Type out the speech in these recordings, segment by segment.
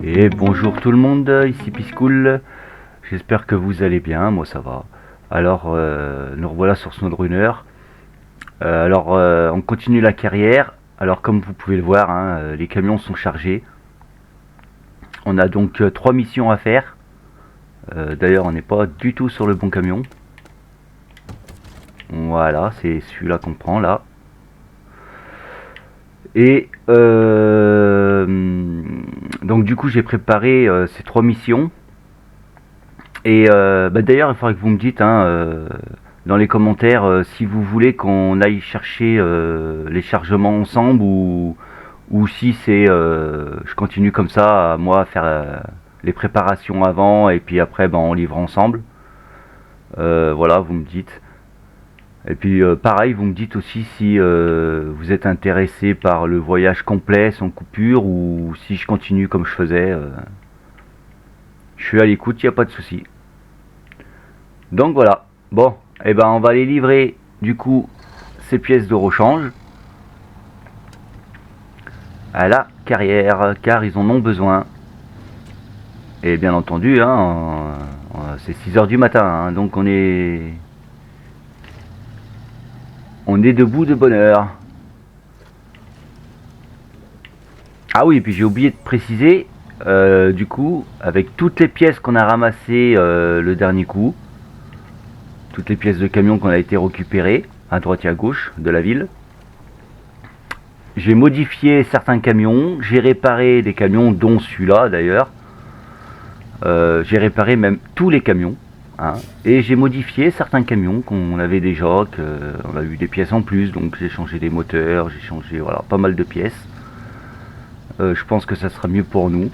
Et bonjour tout le monde, ici Piscool. J'espère que vous allez bien, moi ça va. Alors, nous revoilà sur Snowrunner. On continue la carrière. Alors, comme vous pouvez le voir, hein, les camions sont chargés. On a donc 3 missions à faire. D'ailleurs, on n'est pas du tout sur le bon camion. Voilà, c'est celui-là qu'on prend là. Et donc du coup, j'ai préparé ces 3 missions. Et d'ailleurs, il faudrait que vous me dites hein, dans les commentaires si vous voulez qu'on aille chercher les chargements ensemble ou si c'est je continue comme ça, moi, à faire les préparations avant et puis après on livre ensemble. Voilà, vous me dites. Et puis pareil, vous me dites aussi si vous êtes intéressé par le voyage complet sans coupure ou si je continue comme je faisais. Je suis à l'écoute, il n'y a pas de souci. Donc voilà, bon, et on va les livrer du coup ces pièces de rechange à la carrière car ils en ont besoin. Et bien entendu, hein, c'est 6 h du matin, hein, donc on est debout de bonne heure. Ah oui, et puis j'ai oublié de préciser, du coup, avec toutes les pièces qu'on a ramassées le dernier coup, toutes les pièces de camion qu'on a été récupérées à droite et à gauche de la ville. J'ai modifié certains camions, j'ai réparé des camions, dont celui-là d'ailleurs. J'ai réparé même tous les camions. Hein, et j'ai modifié certains camions qu'on avait déjà, on a eu des pièces en plus, donc j'ai changé des moteurs, j'ai changé voilà, pas mal de pièces. Je pense que ça sera mieux pour nous.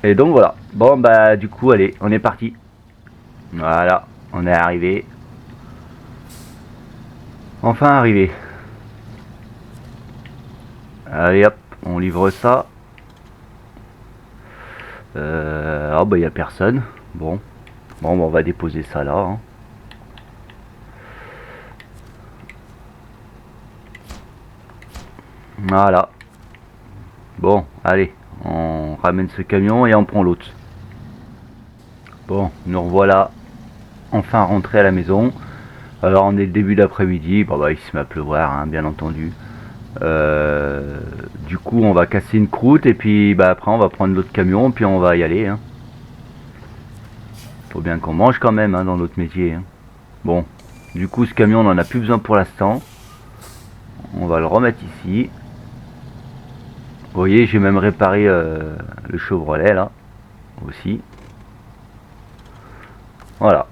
Et donc voilà. Bon bah du coup allez, on est parti. Voilà, on est arrivé. Enfin arrivé. Allez hop, on livre ça. Ah bah y a personne. Bon, on va déposer ça là. Hein. Voilà. Bon, allez, on ramène ce camion et on prend l'autre. Bon, nous revoilà enfin rentrés à la maison. Alors on est le début d'après-midi. Bon bah il se met à pleuvoir, hein, bien entendu. Du coup on va casser une croûte et puis après on va prendre l'autre camion puis on va y aller. Hein. Faut bien qu'on mange quand même hein, dans notre métier. Hein. Bon, du coup ce camion on en a plus besoin pour l'instant. On va le remettre ici. Vous voyez j'ai même réparé le Chevrolet là aussi. Voilà.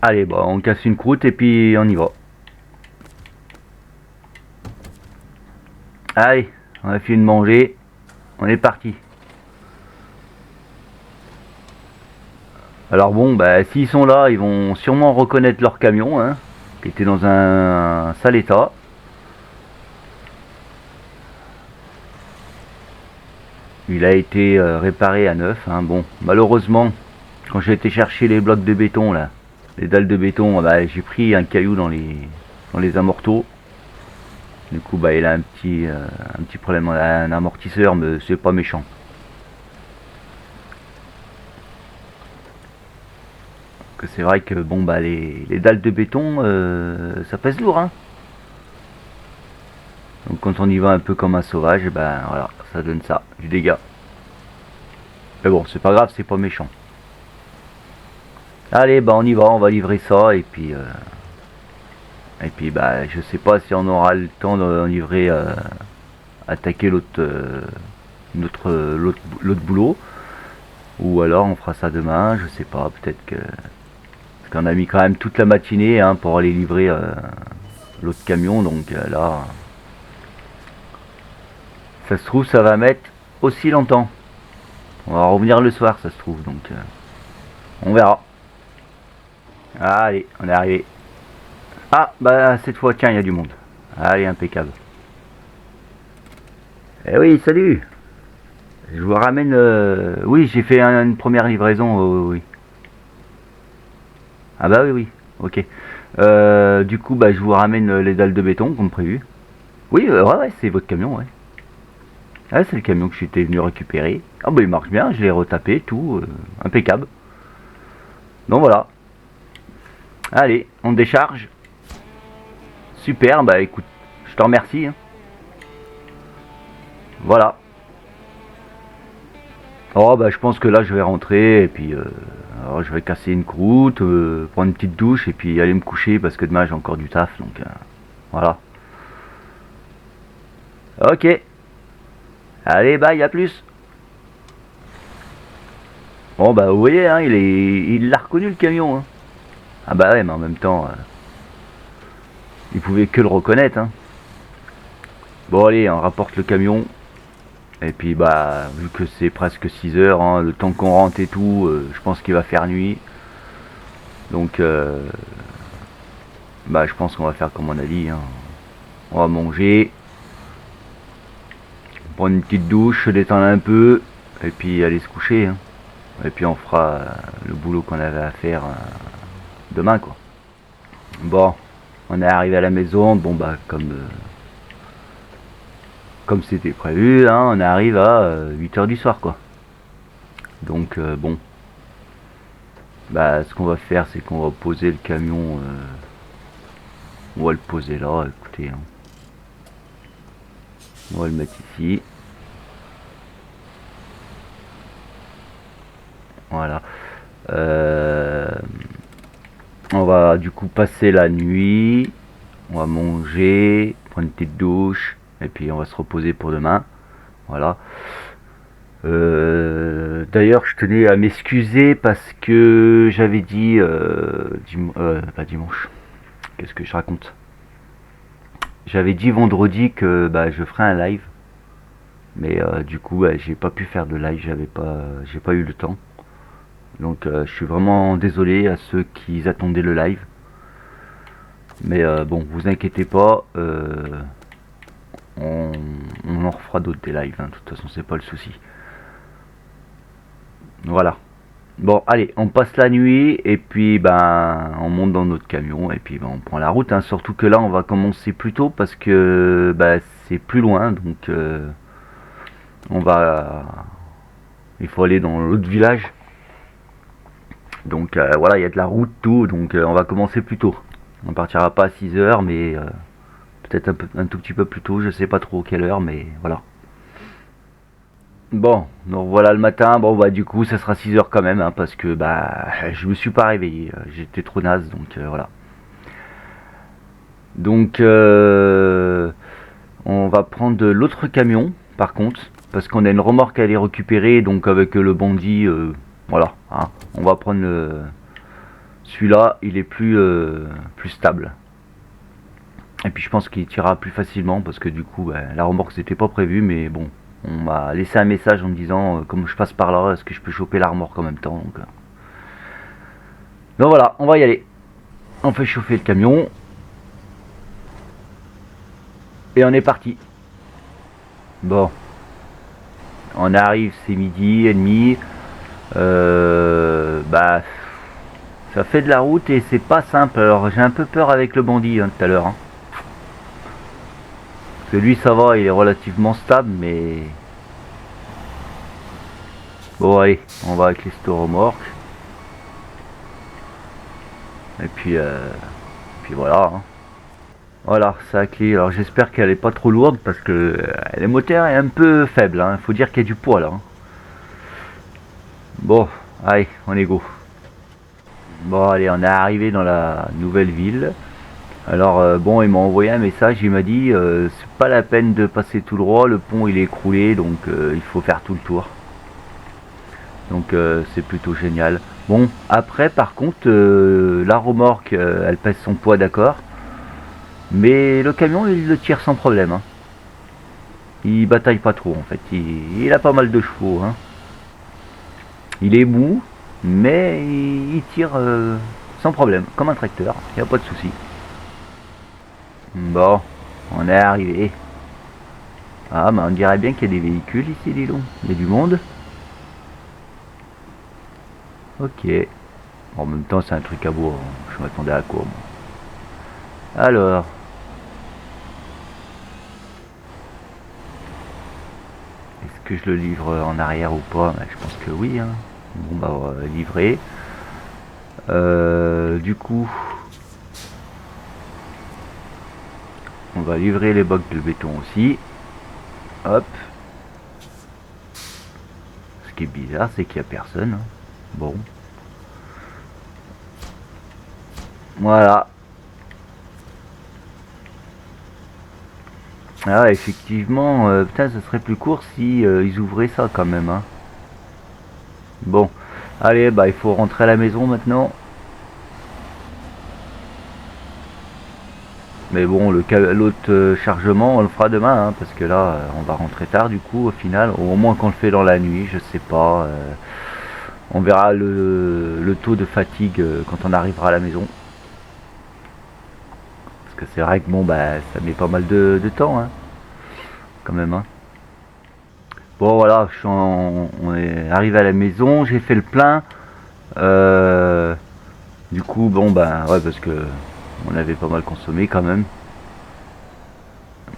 Allez on casse une croûte et puis on y va. Allez, on a fini de manger. On est parti. Alors bon, s'ils sont là, ils vont sûrement reconnaître leur camion, hein, qui était dans un sale état. Il a été réparé à neuf. Hein. Bon, malheureusement, quand j'ai été chercher les blocs de béton, là, les dalles de béton, j'ai pris un caillou dans les amorteaux. Du coup, il a un petit problème, un amortisseur, mais c'est pas méchant. C'est vrai que bon, les dalles de béton, ça pèse lourd. Hein. Donc quand on y va un peu comme un sauvage, voilà, ça donne ça, du dégât. Mais bon, c'est pas grave, c'est pas méchant. Allez, on y va, on va livrer ça et puis je sais pas si on aura le temps de livrer, attaquer l'autre boulot, ou alors on fera ça demain, je sais pas, peut-être que parce qu'on a mis quand même toute la matinée hein, pour aller livrer l'autre camion, donc là, ça se trouve ça va mettre aussi longtemps. On va revenir le soir, ça se trouve, donc on verra. Allez, on est arrivé. Ah, cette fois, tiens, il y a du monde. Allez, impeccable. Eh oui, salut. Je vous ramène... Oui, j'ai fait une première livraison, oui. Ah bah oui, ok. Du coup, bah, je vous ramène les dalles de béton comme prévu. Oui, ouais, ouais, c'est votre camion, ouais. Ah, c'est le camion que j'étais venu récupérer. Ah bah il marche bien, je l'ai retapé, tout, impeccable. Donc voilà. Allez, on décharge. Super, bah écoute, je te remercie, hein. Voilà. Oh bah je pense que là je vais rentrer et puis alors, je vais casser une croûte, prendre une petite douche et puis aller me coucher parce que demain j'ai encore du taf, donc voilà. Ok, allez bye, à plus. Bon bah vous voyez, hein, il l'a reconnu le camion, hein. Ah bah ouais, mais en même temps, il pouvait que le reconnaître, hein. Bon allez, on rapporte le camion. Et puis bah vu que c'est presque 6 heures, hein, le temps qu'on rentre et tout, je pense qu'il va faire nuit. Donc bah je pense qu'on va faire comme on a dit, hein. On va manger, prendre une petite douche, se détendre un peu, et puis aller se coucher, hein. Et puis on fera le boulot qu'on avait à faire demain quoi. Bon, on est arrivé à la maison, bon bah comme c'était prévu, hein, on arrive à 8 heures du soir quoi. Donc bon, bah ce qu'on va faire c'est qu'on va poser le camion, on va le poser là, écoutez, hein. On va le mettre ici. Voilà. Euh, on va du coup passer la nuit. On va manger, prendre une petite douche. Et puis on va se reposer pour demain. Voilà. D'ailleurs, je tenais à m'excuser parce que j'avais dit pas dimanche. Qu'est-ce que je raconte? J'avais dit vendredi que bah, je ferais un live, mais du coup, j'ai pas pu faire de live. J'ai pas eu le temps. Donc, je suis vraiment désolé à ceux qui attendaient le live. Mais bon, vous inquiétez pas, on, on en refera d'autres des lives, hein. De toute façon, c'est pas le souci. Voilà. Bon, allez, on passe la nuit et puis ben on monte dans notre camion et puis ben, on prend la route, hein. Surtout que là, on va commencer plus tôt parce que ben, c'est plus loin, donc on va, il faut aller dans l'autre village. Donc voilà, il y a de la route, tout, donc on va commencer plus tôt. On partira pas à 6 heures, mais peut-être un tout petit peu plus tôt, je sais pas trop quelle heure, mais voilà. Bon, donc voilà le matin, bon bah du coup ça sera 6 heures quand même, hein, parce que bah je me suis pas réveillé, j'étais trop naze, donc voilà. Donc on va prendre l'autre camion par contre, parce qu'on a une remorque à aller récupérer, donc avec le bandit, voilà, hein, on va prendre celui-là, il est plus stable. Et puis je pense qu'il tirera plus facilement parce que du coup bah, la remorque c'était pas prévu, mais bon, on m'a laissé un message en me disant comme je passe par là, est-ce que je peux choper la remorque en même temps, donc voilà, on va y aller. On fait chauffer le camion et on est parti. Bon, on arrive, c'est midi et demi. Bah ça fait de la route et c'est pas simple. Alors j'ai un peu peur avec le bandit, hein, tout à l'heure, hein. Parce que lui ça va, il est relativement stable, mais bon allez, on va avec les remorques. Et puis voilà, hein. Voilà, sa clé. Alors j'espère qu'elle est pas trop lourde parce que le moteur est un peu faible, hein. Faut dire qu'il y a du poids là, hein. Bon, allez, on est go. Bon allez, on est arrivé dans la nouvelle ville. Alors bon, il m'a envoyé un message, il m'a dit c'est pas la peine de passer tout droit, le pont il est écroulé, donc il faut faire tout le tour. Donc c'est plutôt génial. Bon, après par contre, la remorque, elle pèse son poids, d'accord. Mais le camion, il le tire sans problème, hein. Il bataille pas trop en fait. Il a pas mal de chevaux, hein. Il est mou, mais il tire sans problème, comme un tracteur. Il n'y a pas de souci. Bon, on est arrivé. Ah, mais on dirait bien qu'il y a des véhicules ici, dis donc. Il y a du monde. Ok. Bon, en même temps, c'est un truc à boire, hein. Je m'attendais à quoi, moi. Alors, est-ce que je le livre en arrière ou pas? Je pense que oui, hein. Bon bah on va livrer. Du coup, on va livrer les blocs de béton aussi. Hop. Ce qui est bizarre, c'est qu'il n'y a personne, hein. Bon. Voilà. Ah, effectivement, putain, ça serait plus court si ils ouvraient ça quand même, hein. Bon. Allez, bah il faut rentrer à la maison maintenant. Mais bon, l'autre chargement, on le fera demain, hein, parce que là, on va rentrer tard du coup, au final. Au moins qu'on le fait dans la nuit, je sais pas. On verra le taux de fatigue quand on arrivera à la maison. Parce que c'est vrai que bon, bah, ça met pas mal de temps, hein, quand même, hein. Bon, voilà, on est arrivé à la maison, j'ai fait le plein. Du coup, bon, bah, ouais, parce que on avait pas mal consommé quand même.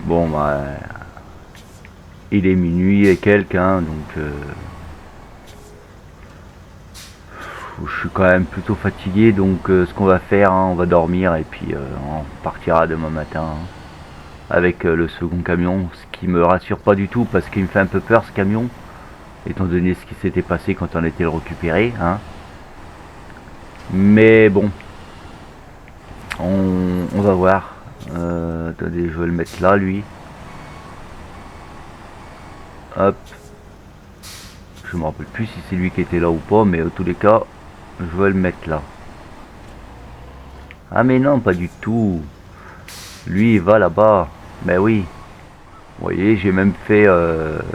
Bon, bah, il est minuit et quelques, hein, donc je suis quand même plutôt fatigué, donc ce qu'on va faire, hein, on va dormir et puis on partira demain matin, hein, avec le second camion, ce qui me rassure pas du tout parce qu'il me fait un peu peur ce camion, étant donné ce qui s'était passé quand on était le récupéré, hein. Mais bon, on va voir. Attendez, je vais le mettre là, lui. Hop. Je me rappelle plus si c'est lui qui était là ou pas, mais en tous les cas, je vais le mettre là. Ah mais non, pas du tout. Lui, il va là-bas. Ben oui. Vous voyez, j'ai même fait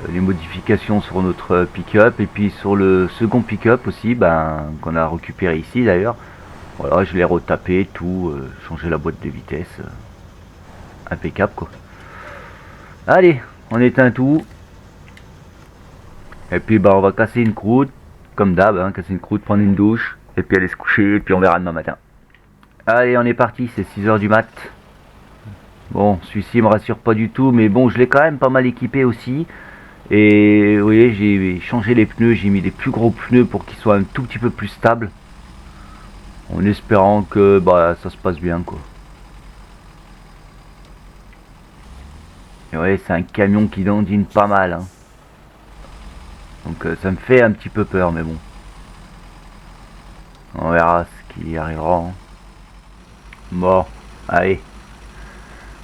les modifications sur notre pick-up et puis sur le second pick-up aussi, ben, qu'on a récupéré ici d'ailleurs. Voilà, je l'ai retapé, tout, changé la boîte de vitesse. Impeccable quoi. Allez, on éteint tout. Et puis bah on va casser une croûte, comme d'hab, hein, casser une croûte, prendre une douche, et puis aller se coucher, et puis on verra demain matin. Allez, on est parti, c'est 6 h du mat. Bon, celui-ci me rassure pas du tout, mais bon, je l'ai quand même pas mal équipé aussi. Et vous voyez, j'ai changé les pneus, j'ai mis des plus gros pneus pour qu'ils soient un tout petit peu plus stables. En espérant que bah ça se passe bien quoi. Et ouais, c'est un camion qui dandine pas mal, hein. Donc ça me fait un petit peu peur, mais bon. On verra ce qui arrivera, hein. Bon, allez.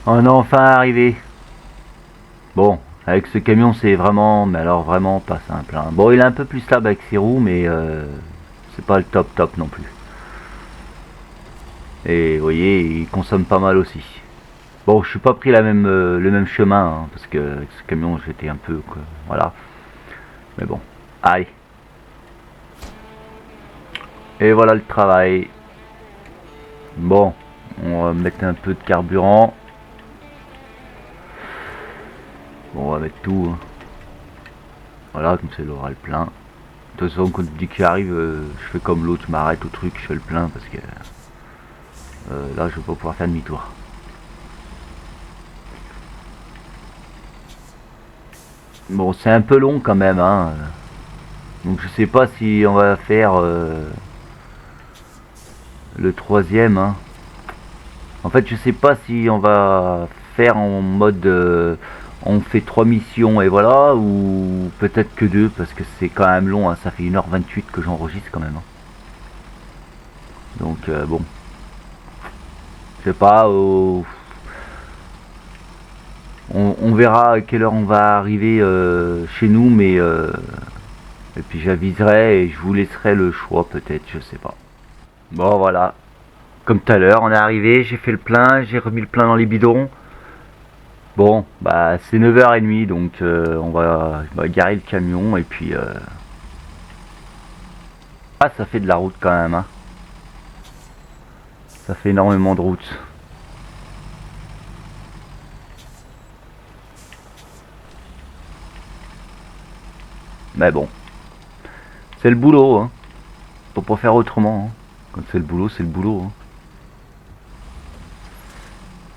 On est enfin arrivé. Bon, avec ce camion c'est vraiment, mais alors vraiment pas simple, hein. Bon, il est un peu plus stable avec ses roues, mais c'est pas le top top non plus. Et vous voyez, il consomme pas mal aussi. Bon, je suis pas pris le même chemin, hein, parce que avec ce camion j'étais un peu, quoi, voilà. Mais bon, allez. Et voilà le travail. Bon, on va mettre un peu de carburant. Bon, on va mettre tout, hein. Voilà, comme ça il aura le plein. De toute façon, quand dès qu'il arrive, je fais comme l'autre, je m'arrête au truc, je fais le plein parce que là, je vais pas pouvoir faire demi-tour. Bon, c'est un peu long quand même, hein. Donc je sais pas si on va faire le troisième, hein. En fait, je sais pas si on va faire en mode on fait 3 missions et voilà, ou peut-être que 2 parce que c'est quand même long, hein. Ça fait 1 h 28 que j'enregistre quand même, hein. Donc bon, je sais pas, on verra à quelle heure on va arriver chez nous, mais et puis j'aviserai et je vous laisserai le choix peut-être, je sais pas. Bon voilà, comme tout à l'heure, on est arrivé, j'ai fait le plein, j'ai remis le plein dans les bidons. Bon, bah c'est 9 h 30, donc je vais garer le camion et puis ah, ça fait de la route quand même, hein. Ça fait énormément de route. Mais bon, c'est le boulot, hein. Faut pas faire autrement, hein. Quand c'est le boulot, hein.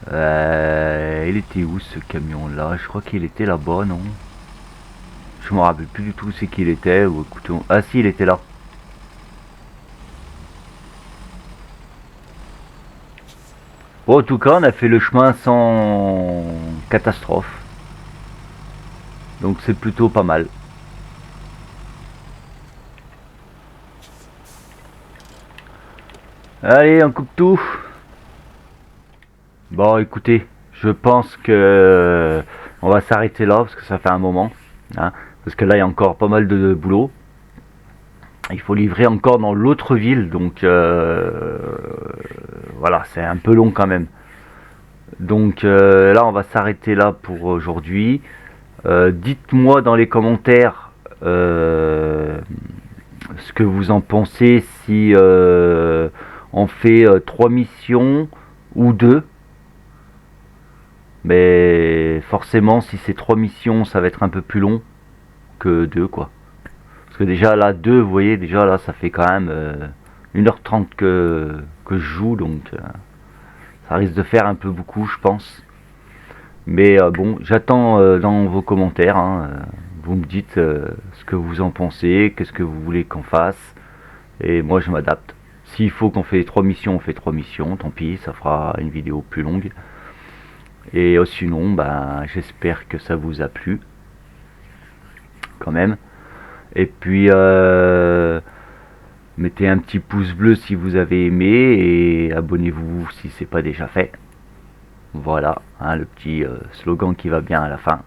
Il était où ce camion là? Je crois qu'il était là-bas, non? Je me rappelle plus du tout c'est qu'il était. Ou écoutez, ah si, il était là. Bon, en tout cas, on a fait le chemin sans catastrophe. Donc c'est plutôt pas mal. Allez, on coupe tout. Bon, écoutez, je pense que on va s'arrêter là parce que ça fait un moment, hein, parce que là il y a encore pas mal de boulot. Il faut livrer encore dans l'autre ville, donc voilà, c'est un peu long quand même. Donc là, on va s'arrêter là pour aujourd'hui. Dites-moi dans les commentaires ce que vous en pensez, si on fait 3 missions ou 2. Mais forcément, si c'est 3 missions, ça va être un peu plus long que 2, quoi. Parce que déjà là, 2, vous voyez, déjà là, ça fait quand même 1h30 que je joue, donc ça risque de faire un peu beaucoup, je pense. Mais bon, j'attends dans vos commentaires, hein, vous me dites ce que vous en pensez, qu'est-ce que vous voulez qu'on fasse, et moi je m'adapte. S'il faut qu'on fait 3 missions, on fait 3 missions, tant pis, ça fera une vidéo plus longue. Et sinon, bah, j'espère que ça vous a plu, quand même. Et puis, mettez un petit pouce bleu si vous avez aimé, et abonnez-vous si c'est pas déjà fait. Voilà, hein, le petit slogan qui va bien à la fin.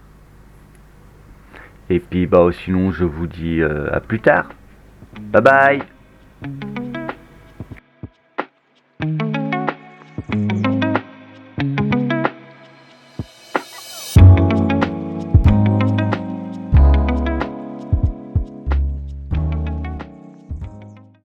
Et puis, bah, sinon, je vous dis à plus tard. Bye bye.